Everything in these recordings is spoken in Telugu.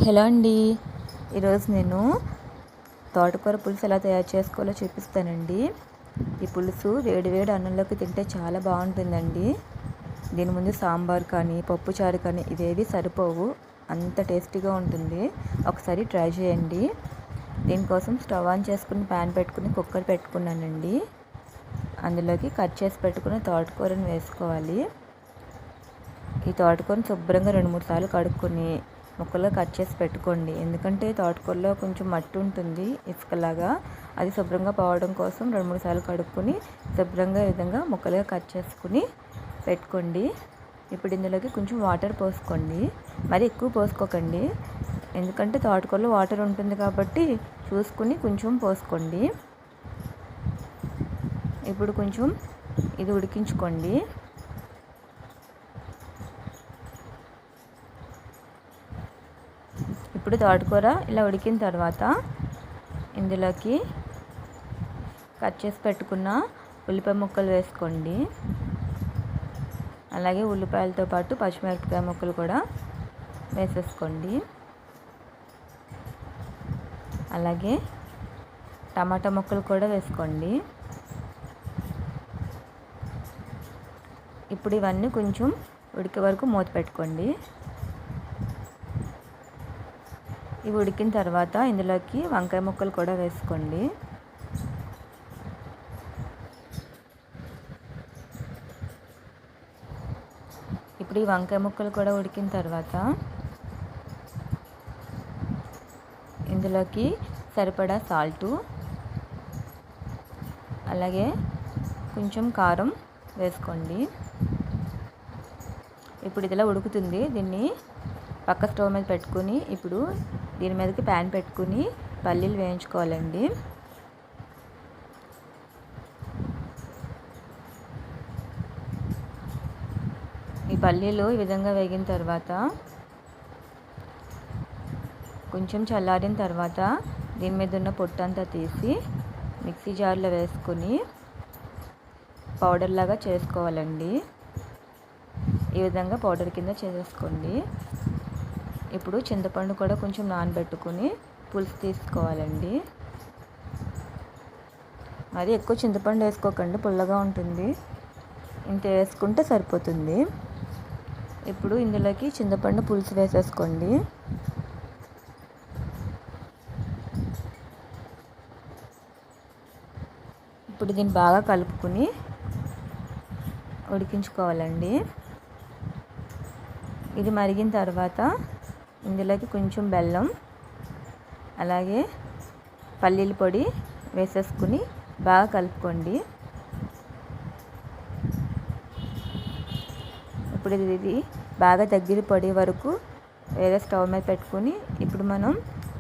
హలో అండి. ఈరోజు నేను తోటకూర పులుసు ఎలా తయారు చేసుకోవాలో చూపిస్తానండి. ఈ పులుసు వేడివేడి అన్నంలోకి తింటే చాలా బాగుంటుందండి. దీని ముందు సాంబార్ కానీ పప్పుచారు కానీ ఇవేవి సరిపోవు, అంత టేస్టీగా ఉంటుంది. ఒకసారి ట్రై చేయండి. దీనికోసం స్టవ్ ఆన్ చేసుకుని ప్యాన్ పెట్టుకుని కుక్కర్ పెట్టుకున్నానండి. అందులోకి కట్ చేసి పెట్టుకున్న తోటకూరను వేసుకోవాలి. ఈ తోటకూరను శుభ్రంగా 2-3 సార్లు కడుక్కొని ముక్కలు కట్ చేసి పెట్టుకోండి. ఎందుకంటే తోటకూరలో కొంచెం మట్టి ఉంటుంది ఇసుకలాగా, అది శుభ్రంగా పోవడం కోసం 2-3 సార్లు కడుక్కొని శుభ్రంగా ఈ విధంగా ముక్కలుగా కట్ చేసుకుని పెట్టుకోండి. ఇప్పుడు ఇందులోకి కొంచెం వాటర్ పోసుకోండి. మరి ఎక్కువ పోసుకోకండి, ఎందుకంటే తోటకూరలో వాటర్ ఉంటుంది కాబట్టి చూసుకుని కొంచెం పోసుకోండి. ఇప్పుడు కొంచెం ఇది ఉడికించుకోండి. ఇప్పుడు తోటకూర ఇలా ఉడికిన తర్వాత ఇందులోకి కట్ చేసి పెట్టుకున్న ఉల్లిపాయ ముక్కలు వేసుకోండి. అలాగే ఉల్లిపాయలతో పాటు పచ్చిమిరపకాయ ముక్కలు కూడా వేసేసుకోండి. అలాగే టమాటా ముక్కలు కూడా వేసుకోండి. ఇప్పుడు ఇవన్నీ కొంచెం ఉడికే వరకు మూత పెట్టుకోండి. ఇవి ఉడికిన తర్వాత ఇందులోకి వంకాయ ముక్కలు కూడా వేసుకోండి. ఇప్పుడు ఈ వంకాయ ముక్కలు కూడా ఉడికిన తర్వాత ఇందులోకి సరిపడా సాల్టు, అలాగే కొంచెం కారం వేసుకోండి. ఇప్పుడు ఇదిలా ఉడుకుతుంది. దీన్ని పక్క స్టవ్ మీద పెట్టుకుని ఇప్పుడు దీని మీదకి ప్యాన్ పెట్టుకుని పల్లీలు వేయించుకోవాలండి. ఈ పల్లీలు ఈ విధంగా వేగిన తర్వాత కొంచెం చల్లారిన తర్వాత దీని మీద ఉన్న పొట్టంతా తీసి మిక్సీ జార్లో వేసుకొని పౌడర్ లాగా చేసుకోవాలండి. ఈ విధంగా పౌడర్ కింద చేసేసుకోండి. ఇప్పుడు చింతపండు కూడా కొంచెం నానబెట్టుకుని పులుసు తీసుకోవాలండి. మరి ఎక్కువ చింతపండు వేసుకోకండి, పుల్లగా ఉంటుంది. ఇంత వేసుకుంటే సరిపోతుంది. ఇప్పుడు ఇందులోకి చింతపండు పులుసు వేసేసుకోండి. ఇప్పుడు దీన్ని బాగా కలుపుకుని ఉడికించుకోవాలండి. ఇది మరిగిన తర్వాత ఇందులోకి కొంచెం బెల్లం, అలాగే పల్లీల పొడి వేసేసుకుని బాగా కలుపుకోండి. ఇప్పుడు ఇది బాగా దగ్గర పడే వరకు వేరే స్టవ్ మీద పెట్టుకుని ఇప్పుడు మనం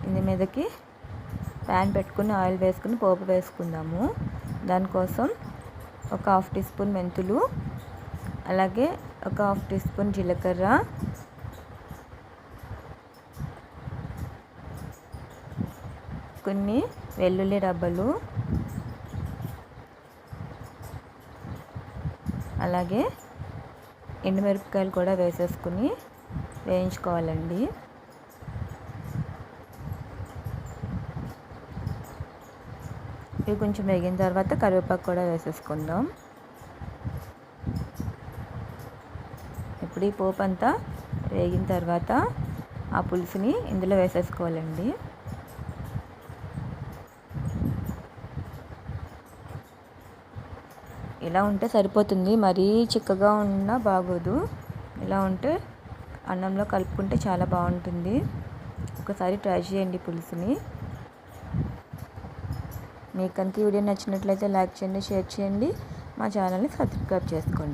ఇందు మీదకి ప్యాన్ పెట్టుకుని ఆయిల్ వేసుకుని పోపు వేసుకుందాము. దానికోసం ఒక 1/2 టీ స్పూన్ మెంతులు, అలాగే ఒక 1/2 టీ స్పూన్ జీలకర్ర, కొన్ని వెల్లుల్లి రబ్బలు, అలాగే ఎండుమిరపకాయలు కూడా వేసేసుకుని వేయించుకోవాలండి. ఇవి కొంచెం వేగిన తర్వాత కరివేపాకు కూడా వేసేసుకుందాం. ఇప్పుడు ఈ పోపు అంతా వేగిన తర్వాత ఆ పులుసుని ఇందులో వేసేసుకోవాలండి. ఇలా ఉంటే సరిపోతుంది, మరీ చిక్కగా ఉన్నా బాగోదు. ఇలా ఉంటే అన్నంలో కలుపుకుంటే చాలా బాగుంటుంది. ఒకసారి ట్రై చేయండి పులుసుని. మీకు కనుక ఈ వీడియో నచ్చినట్లయితే లైక్ చేయండి, షేర్ చేయండి, మా ఛానల్ని సబ్స్క్రైబ్ చేసుకోండి.